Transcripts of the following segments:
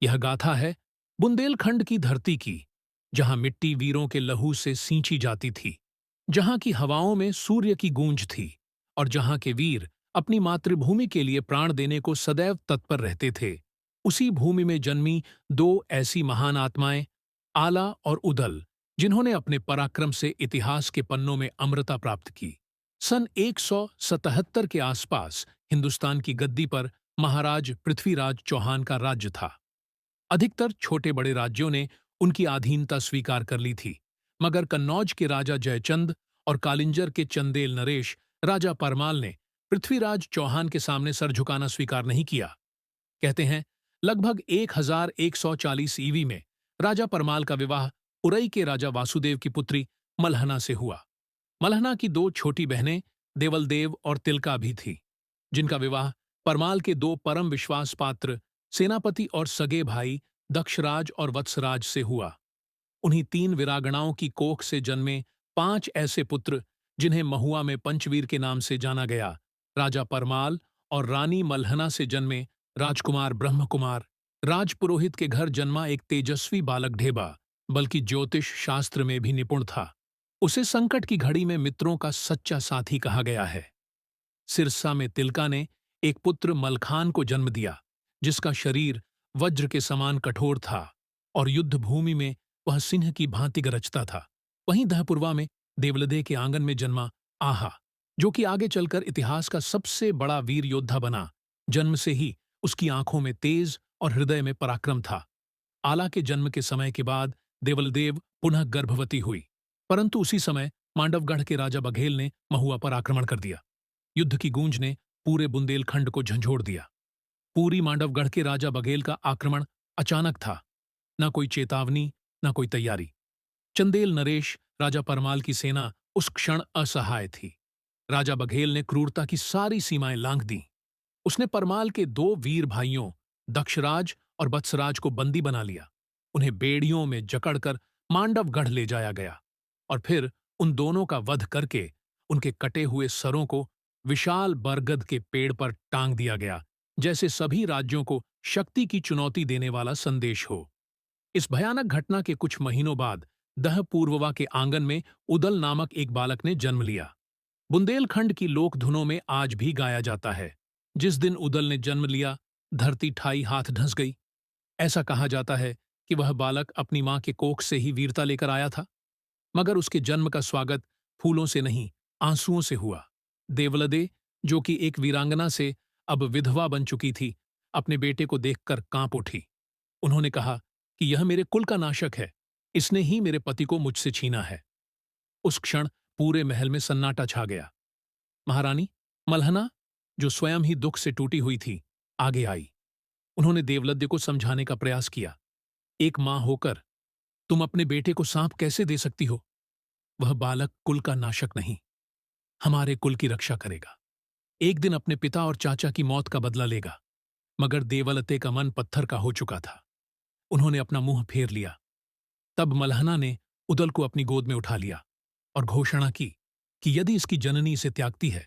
यह गाथा है बुंदेलखंड की धरती की, जहां मिट्टी वीरों के लहू से सींची जाती थी, जहां की हवाओं में सूर्य की गूंज थी और जहां के वीर अपनी मातृभूमि के लिए प्राण देने को सदैव तत्पर रहते थे। उसी भूमि में जन्मी दो ऐसी महान आत्माएं, आला और उदल, जिन्होंने अपने पराक्रम से इतिहास के पन्नों में अमरता प्राप्त की। सन 177 के आसपास हिंदुस्तान की गद्दी पर महाराज पृथ्वीराज चौहान का राज्य था। अधिकतर छोटे बड़े राज्यों ने उनकी अधीनता स्वीकार कर ली थी, मगर कन्नौज के राजा जयचंद और कालिंजर के चंदेल नरेश राजा परमाल ने पृथ्वीराज चौहान के सामने सर झुकाना स्वीकार नहीं किया। कहते हैं लगभग 1140 ईवी में राजा परमाल का विवाह उरई के राजा वासुदेव की पुत्री मल्हना से हुआ। मल्हना की दो छोटी बहनें देवलदेव और तिलका भी थी, जिनका विवाह परमाल के दो परम विश्वास पात्र सेनापति और सगे भाई दक्षराज और वत्सराज से हुआ। उन्हीं तीन वीरांगनाओं की कोख से जन्मे पांच ऐसे पुत्र, जिन्हें महुआ में पंचवीर के नाम से जाना गया, राजा परमाल और रानी मल्हना से जन्मे राजकुमार ब्रह्मकुमार। राजपुरोहित के घर जन्मा एक तेजस्वी बालक ढेबा, बल्कि ज्योतिष शास्त्र में भी निपुण था। उसे संकट की घड़ी में मित्रों का सच्चा साथी कहा गया है। सिरसा में तिलका ने एक पुत्र मलखान को जन्म दिया, जिसका शरीर वज्र के समान कठोर था और युद्ध भूमि में वह सिंह की भांति गरजता था। वहीं दहपुरवा में देवलदे के आंगन में जन्मा आहा, जो कि आगे चलकर इतिहास का सबसे बड़ा वीर योद्धा बना। जन्म से ही उसकी आंखों में तेज और हृदय में पराक्रम था। आला के जन्म के समय के बाद देवलदेव पुनः गर्भवती हुई, परंतु उसी समय मांडवगढ़ के राजा बघेल ने महुआ पर आक्रमण कर दिया। युद्ध की गूंज ने पूरे बुंदेलखंड को झंझोड़ दिया। पूरी मांडवगढ़ के राजा बघेल का आक्रमण अचानक था, न कोई चेतावनी, न कोई तैयारी। चंदेल नरेश राजा परमाल की सेना उस क्षण असहाय थी। राजा बघेल ने क्रूरता की सारी सीमाएं लांघ दी। उसने परमाल के दो वीर भाइयों दक्षराज और वत्सराज को बंदी बना लिया। उन्हें बेड़ियों में जकड़कर मांडवगढ़ ले जाया गया और फिर उन दोनों का वध करके उनके कटे हुए सरों को विशाल बरगद के पेड़ पर टांग दिया गया, जैसे सभी राज्यों को शक्ति की चुनौती देने वाला संदेश हो। इस भयानक घटना के कुछ महीनों बाद दहपूर्ववा के आंगन में उदल नामक एक बालक ने जन्म लिया। बुंदेलखंड की लोक धुनों में आज भी गाया जाता है, जिस दिन उदल ने जन्म लिया, धरती ठाई हाथ ढस गई। ऐसा कहा जाता है कि वह बालक अपनी मां के कोख से ही वीरता लेकर आया था, मगर उसके जन्म का स्वागत फूलों से नहीं, आंसुओं से हुआ। देवलदे, जो कि एक वीरांगना से अब विधवा बन चुकी थी, अपने बेटे को देखकर कांप उठी। उन्होंने कहा कि यह मेरे कुल का नाशक है, इसने ही मेरे पति को मुझसे छीना है। उस क्षण पूरे महल में सन्नाटा छा गया। महारानी मल्हना, जो स्वयं ही दुख से टूटी हुई थी, आगे आई। उन्होंने देवलद्य को समझाने का प्रयास किया। एक मां होकर तुम अपने बेटे को सांप कैसे दे सकती हो? वह बालक कुल का नाशक नहीं, हमारे कुल की रक्षा करेगा। एक दिन अपने पिता और चाचा की मौत का बदला लेगा। मगर देवलते का मन पत्थर का हो चुका था। उन्होंने अपना मुंह फेर लिया। तब मल्हना ने उदल को अपनी गोद में उठा लिया और घोषणा की कि यदि इसकी जननी इसे त्यागती है,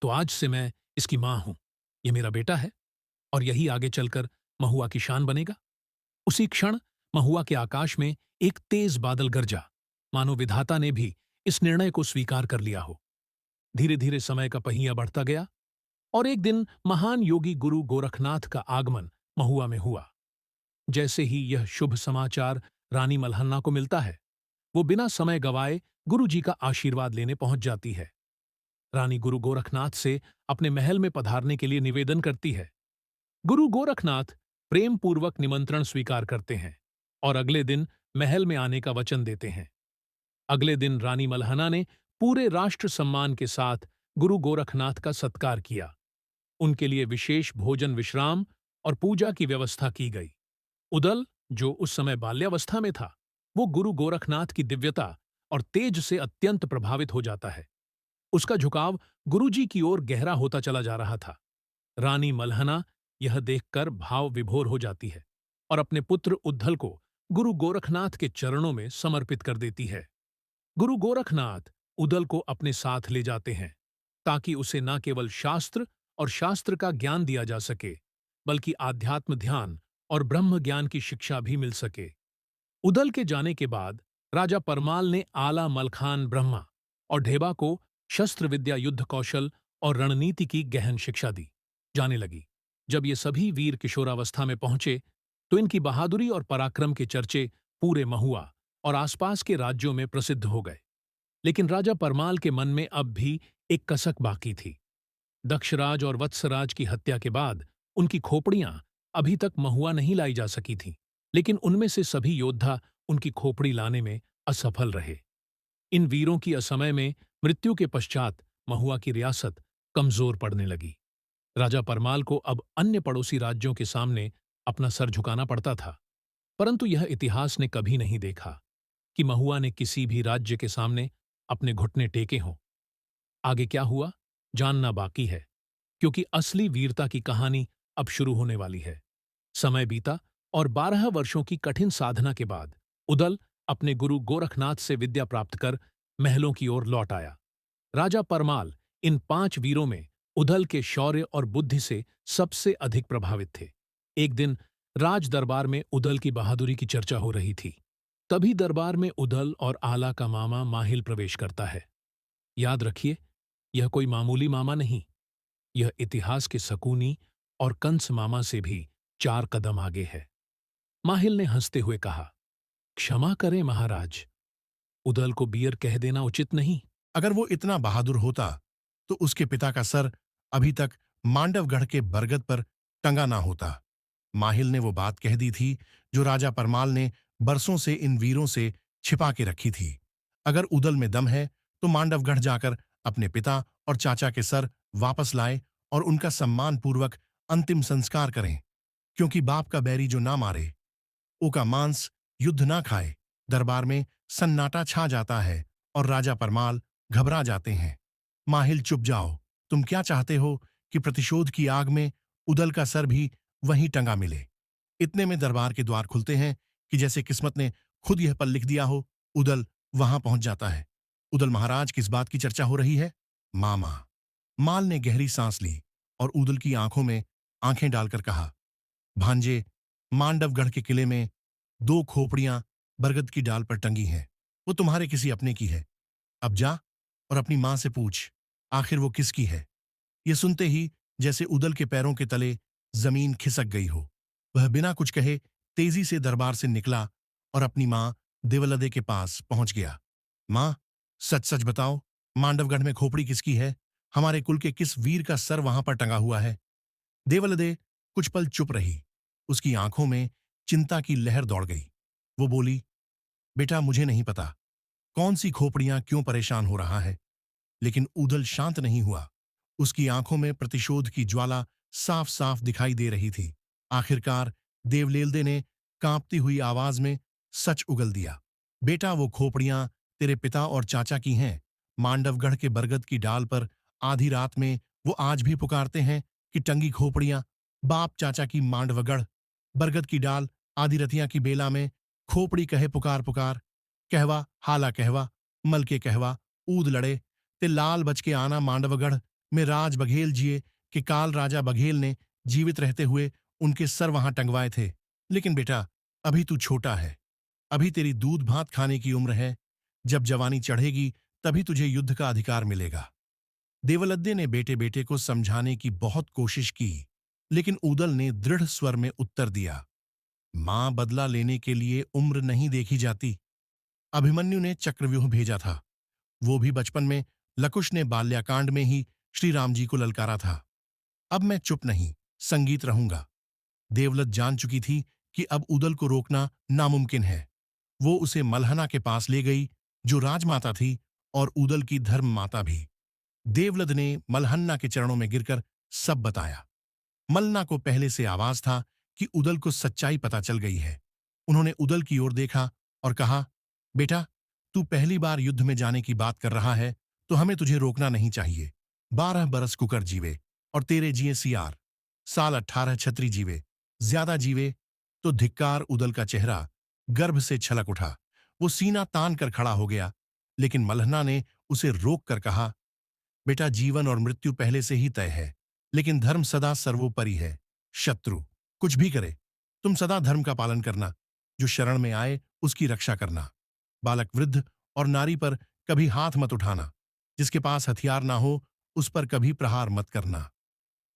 तो आज से मैं इसकी मां हूं। यह मेरा बेटा है और यही आगे चलकर महुआ की शान बनेगा। उसी क्षण महुआ के आकाश में एक तेज बादल गरजा, मानो विधाता ने भी इस निर्णय को स्वीकार कर लिया हो। धीरे धीरे समय का पहिया बढ़ता गया और एक दिन महान योगी गुरु गोरखनाथ का आगमन महुआ में हुआ। जैसे ही यह शुभ समाचार रानी मल्हना को मिलता है, वो बिना समय गवाए गुरु जी का आशीर्वाद लेने पहुंच जाती है। रानी गुरु गोरखनाथ से अपने महल में पधारने के लिए निवेदन करती है। गुरु गोरखनाथ प्रेम पूर्वक निमंत्रण स्वीकार करते हैं और अगले दिन महल में आने का वचन देते हैं। अगले दिन रानी मल्हना ने पूरे राष्ट्र सम्मान के साथ गुरु गोरखनाथ का सत्कार किया। उनके लिए विशेष भोजन विश्राम और पूजा की व्यवस्था की गई। उदल, जो उस समय बाल्यावस्था में था, वो गुरु गोरखनाथ की दिव्यता और तेज से अत्यंत प्रभावित हो जाता है। उसका झुकाव गुरुजी की ओर गहरा होता चला जा रहा था। रानी मल्हना यह देखकर भाव विभोर हो जाती है और अपने पुत्र उद्धल को गुरु गोरखनाथ के चरणों में समर्पित कर देती है। गुरु गोरखनाथ उदल को अपने साथ ले जाते हैं ताकि उसे न केवल शास्त्र और शास्त्र का ज्ञान दिया जा सके, बल्कि आध्यात्म ध्यान और ब्रह्म ज्ञान की शिक्षा भी मिल सके। उदल के जाने के बाद राजा परमाल ने आला मलखान ब्रह्मा और ढेबा को शस्त्र विद्या, युद्ध कौशल और रणनीति की गहन शिक्षा दी जाने लगी। जब ये सभी वीर किशोरावस्था में पहुंचे तो इनकी बहादुरी और पराक्रम के चर्चे पूरे महुआ और आसपास के राज्यों में प्रसिद्ध हो गए। लेकिन राजा परमाल के मन में अब भी एक कसक बाकी थी। दक्षराज और वत्सराज की हत्या के बाद उनकी खोपड़ियां अभी तक महुआ नहीं लाई जा सकी थीं, लेकिन उनमें से सभी योद्धा उनकी खोपड़ी लाने में असफल रहे। इन वीरों की असमय में मृत्यु के पश्चात महुआ की रियासत कमजोर पड़ने लगी। राजा परमाल को अब अन्य पड़ोसी राज्यों के सामने अपना सर झुकाना पड़ता था, परंतु यह इतिहास ने कभी नहीं देखा कि महुआ ने किसी भी राज्य के सामने अपने घुटने टेके हों। आगे क्या हुआ, जानना बाकी है, क्योंकि असली वीरता की कहानी अब शुरू होने वाली है। समय बीता और 12 वर्षों की कठिन साधना के बाद उदल अपने गुरु गोरखनाथ से विद्या प्राप्त कर महलों की ओर लौट आया। राजा परमाल इन 5 वीरों में उदल के शौर्य और बुद्धि से सबसे अधिक प्रभावित थे। एक दिन राज दरबार में उदल की बहादुरी की चर्चा हो रही थी। तभी दरबार में उदल और आला का मामा माहिल प्रवेश करता है। याद रखिए, यह कोई मामूली मामा नहीं, यह इतिहास के सकूनी और कंस मामा से भी 4 कदम आगे है। माहिल ने हंसते हुए कहा, क्षमा करें महाराज, उदल को बियर कह देना उचित नहीं। अगर वो इतना बहादुर होता तो उसके पिता का सर अभी तक मांडवगढ़ के बरगद पर टंगा ना होता। माहिल ने वो बात कह दी थी जो राजा परमाल ने बरसों से इन वीरों से छिपा के रखी थी। अगर उदल में दम है तो मांडवगढ़ जाकर अपने पिता और चाचा के सर वापस लाए और उनका सम्मानपूर्वक अंतिम संस्कार करें, क्योंकि बाप का बैरी जो ना मारे, का मांस युद्ध ना खाए। दरबार में सन्नाटा छा जाता है और राजा परमाल घबरा जाते हैं। माहिल, चुप जाओ। तुम क्या चाहते हो कि प्रतिशोध की आग में उदल का सर भी वहीं टंगा मिले? इतने में दरबार के द्वार खुलते हैं कि जैसे किस्मत ने खुद यह पल लिख दिया हो। उदल वहां पहुंच जाता है। उदल महाराज, किस बात की चर्चा हो रही है? मामा। माल ने गहरी सांस ली और उदल की आंखों में आंखें डालकर कहा, भांजे, मांडवगढ़ के किले में 2 खोपड़ियां बरगद की डाल पर टंगी हैं। वो तुम्हारे किसी अपने की है। अब जा और अपनी मां से पूछ, आखिर वो किसकी है। ये सुनते ही जैसे उदल के पैरों के तले जमीन खिसक गई हो। वह बिना कुछ कहे तेजी से दरबार से निकला और अपनी मां देवलदे के पास पहुंच गया। मां, सच सच बताओ, मांडवगढ़ में खोपड़ी किसकी है? हमारे कुल के किस वीर का सर वहां पर टंगा हुआ है? देवलदे कुछ पल चुप रही। उसकी आंखों में चिंता की लहर दौड़ गई। वो बोली, बेटा, मुझे नहीं पता कौन सी खोपड़ियां क्यों परेशान हो रहा है। लेकिन उदल शांत नहीं हुआ। उसकी आंखों में प्रतिशोध की ज्वाला साफ साफ दिखाई दे रही थी। आखिरकार देवलेलदे ने कांपती हुई आवाज में सच उगल दिया। बेटा, वो खोपड़ियां तेरे पिता और चाचा की हैं। मांडवगढ़ के बरगद की डाल पर आधी रात में वो आज भी पुकारते हैं कि टंगी खोपड़ियां। बाप चाचा की मांडवगढ़ बरगद की डाल आधी रतिया की बेला में खोपड़ी कहे पुकार पुकार। कहवा हाला कहवा, मल के कहवा ऊद लड़े ते लाल बच के आना मांडवगढ़ में राज बघेल जिए कि काल राजा बघेल ने जीवित रहते हुए उनके सर वहां टंगवाए थे। लेकिन बेटा, अभी तू छोटा है, अभी तेरी दूध भात खाने की उम्र है। जब जवानी चढ़ेगी तभी तुझे युद्ध का अधिकार मिलेगा। देवलद्दे ने बेटे बेटे को समझाने की बहुत कोशिश की, लेकिन उदल ने दृढ़ स्वर में उत्तर दिया, मां, बदला लेने के लिए उम्र नहीं देखी जाती। अभिमन्यु ने चक्रव्यूह भेजा था। वो भी बचपन में। लकुश ने बाल्याकांड में ही श्री राम जी को ललकारा था। अब मैं चुप नहीं, संगीत रहूंगा। देवलत जान चुकी थी कि अब उदल को रोकना नामुमकिन है। वो उसे मल्हना के पास ले गई, जो राजमाता थी और उदल की धर्म माता भी। देवलद ने मल्हन्ना के चरणों में गिरकर सब बताया। मल्लना को पहले से आवाज था कि उदल को सच्चाई पता चल गई है। उन्होंने उदल की ओर देखा और कहा, बेटा, तू पहली बार युद्ध में जाने की बात कर रहा है तो हमें तुझे रोकना नहीं चाहिए। 12 बरस कुकर जीवे और तेरे जिए सियार, साल 18 छत्री जीवे, ज्यादा जीवे तो धिक्कार। उदल का चेहरा गर्भ से छलक उठा। वो सीना तान कर खड़ा हो गया, लेकिन मल्हना ने उसे रोक कर कहा, बेटा, जीवन और मृत्यु पहले से ही तय है, लेकिन धर्म सदा सर्वोपरि है। शत्रु कुछ भी करे, तुम सदा धर्म का पालन करना, जो शरण में आए उसकी रक्षा करना। बालक, वृद्ध और नारी पर कभी हाथ मत उठाना। जिसके पास हथियार ना हो उस पर कभी प्रहार मत करना।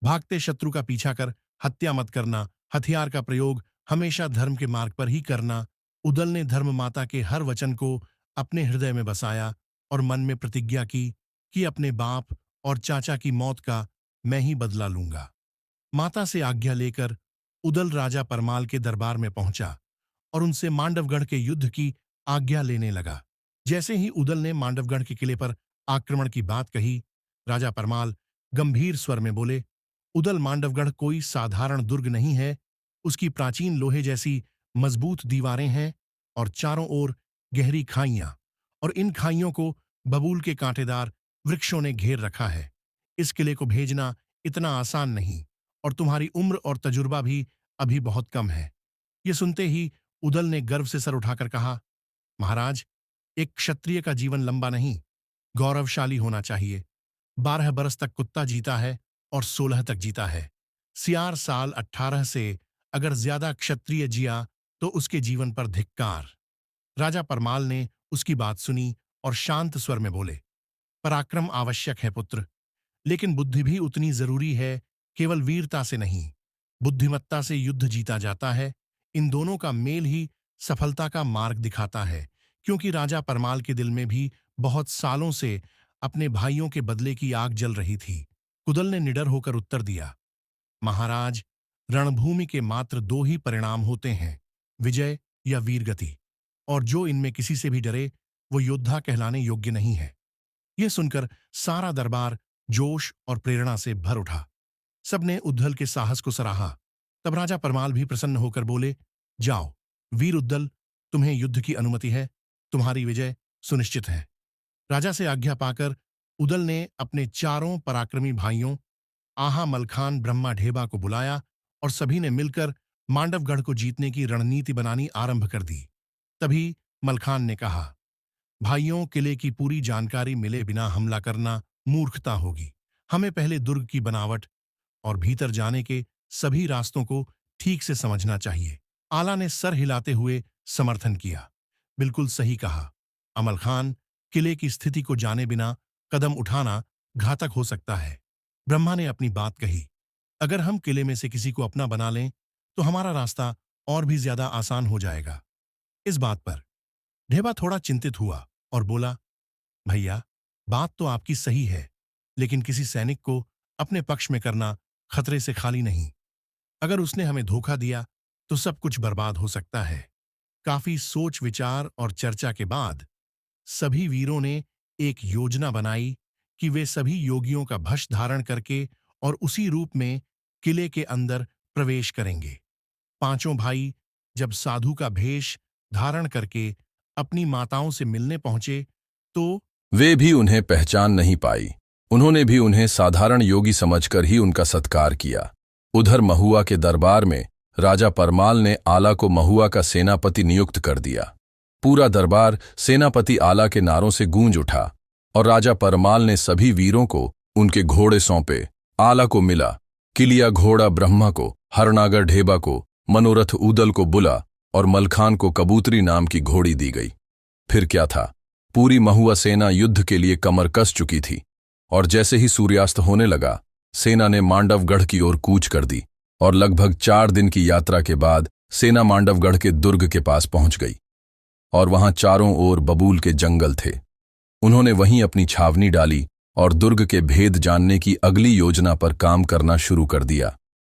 भागते शत्रु का पीछा कर हत्या मत करना। हथियार का प्रयोग हमेशा धर्म के मार्ग पर ही करना। उदल ने धर्म माता के हर वचन को अपने हृदय में बसाया और मन में प्रतिज्ञा की कि अपने बाप और चाचा की मौत का मैं ही बदला लूंगा। माता से आज्ञा लेकर उदल राजा परमाल के दरबार में पहुंचा और उनसे मांडवगढ़ के युद्ध की आज्ञा लेने लगा। जैसे ही उदल ने मांडवगढ़ के किले पर आक्रमण की बात कही, राजा परमाल गंभीर स्वर में बोले, उदल, मांडवगढ़ कोई साधारण दुर्ग नहीं है। उसकी प्राचीन लोहे जैसी मजबूत दीवारें हैं और चारों ओर गहरी खाइयां, और इन खाइयों को बबूल के कांटेदार वृक्षों ने घेर रखा है। इस किले को भेजना इतना आसान नहीं, और तुम्हारी उम्र और तजुर्बा भी अभी बहुत कम है। ये सुनते ही उदल ने गर्व से सर उठाकर कहा, महाराज, एक क्षत्रिय का जीवन लंबा नहीं, गौरवशाली होना चाहिए। 12 बरस तक कुत्ता जीता है और 16 तक जीता है। सियार साल 18 से अगर ज्यादा क्षत्रिय जिया तो उसके जीवन पर धिक्कार। राजा परमाल ने उसकी बात सुनी और शांत स्वर में बोले, पराक्रम आवश्यक है पुत्र, लेकिन बुद्धि भी उतनी जरूरी है। केवल वीरता से नहीं, बुद्धिमत्ता से युद्ध जीता जाता है। इन दोनों का मेल ही सफलता का मार्ग दिखाता है। क्योंकि राजा परमाल के दिल में भी बहुत सालों से अपने भाइयों के बदले की आग जल रही थी। उदल ने निडर होकर उत्तर दिया, महाराज, रणभूमि के मात्र 2 ही परिणाम होते हैं, विजय या वीरगति, और जो इनमें किसी से भी डरे वो योद्धा कहलाने योग्य नहीं है। यह सुनकर सारा दरबार जोश और प्रेरणा से भर उठा। सबने उद्दल के साहस को सराहा। तब राजा परमाल भी प्रसन्न होकर बोले, जाओ वीर उद्दल, तुम्हें युद्ध की अनुमति है। तुम्हारी विजय सुनिश्चित है। राजा से आज्ञा पाकर उदल ने अपने चारों पराक्रमी भाइयों आहा, मलखान, ब्रह्मा, ढेबा को बुलाया और सभी ने मिलकर मांडवगढ़ को जीतने की रणनीति बनानी आरंभ कर दी। तभी मलखान ने कहा, भाइयों, किले की पूरी जानकारी मिले बिना हमला करना मूर्खता होगी। हमें पहले दुर्ग की बनावट और भीतर जाने के सभी रास्तों को ठीक से समझना चाहिए। आला ने सर हिलाते हुए समर्थन किया। बिल्कुल सही कहा अमल खान, किले की स्थिति को जाने बिना कदम उठाना घातक हो सकता है। ब्रह्मा ने अपनी बात कही, अगर हम किले में से किसी को अपना बना लें तो हमारा रास्ता और भी ज्यादा आसान हो जाएगा। इस बात पर ढेबा थोड़ा चिंतित हुआ और बोला, भैया, बात तो आपकी सही है, लेकिन किसी सैनिक को अपने पक्ष में करना खतरे से खाली नहीं। अगर उसने हमें धोखा दिया तो सब कुछ बर्बाद हो सकता है। काफी सोच विचार और चर्चा के बाद सभी वीरों ने एक योजना बनाई कि वे सभी योगियों का भस्म धारण करके और उसी रूप में किले के अंदर प्रवेश करेंगे। पांचों भाई जब साधु का भेष धारण करके अपनी माताओं से मिलने पहुंचे तो वे भी उन्हें पहचान नहीं पाई। उन्होंने भी उन्हें साधारण योगी समझकर ही उनका सत्कार किया। उधर महुआ के दरबार में राजा परमाल ने आला को महुआ का सेनापति नियुक्त कर दिया। पूरा दरबार सेनापति आला के नारों से गूंज उठा और राजा परमाल ने सभी वीरों को उनके घोड़े सौंपे। आला को मिला किलिया घोड़ा ब्रह्मा को, हरनागर ढेबा को, मनोरथ उदल को बुला और मलखान को कबूतरी नाम की घोड़ी दी गई। फिर क्या था, पूरी महुआ सेना युद्ध के लिए कमर कस चुकी थी और जैसे ही सूर्यास्त होने लगा, सेना ने मांडवगढ़ की ओर कूच कर दी और लगभग 4 दिन की यात्रा के बाद सेना मांडवगढ़ के दुर्ग के पास पहुंच गई और वहां चारों ओर बबूल के जंगल थे। उन्होंने वहीं अपनी छावनी डाली और दुर्ग के भेद जानने की अगली योजना पर काम करना शुरू कर दिया।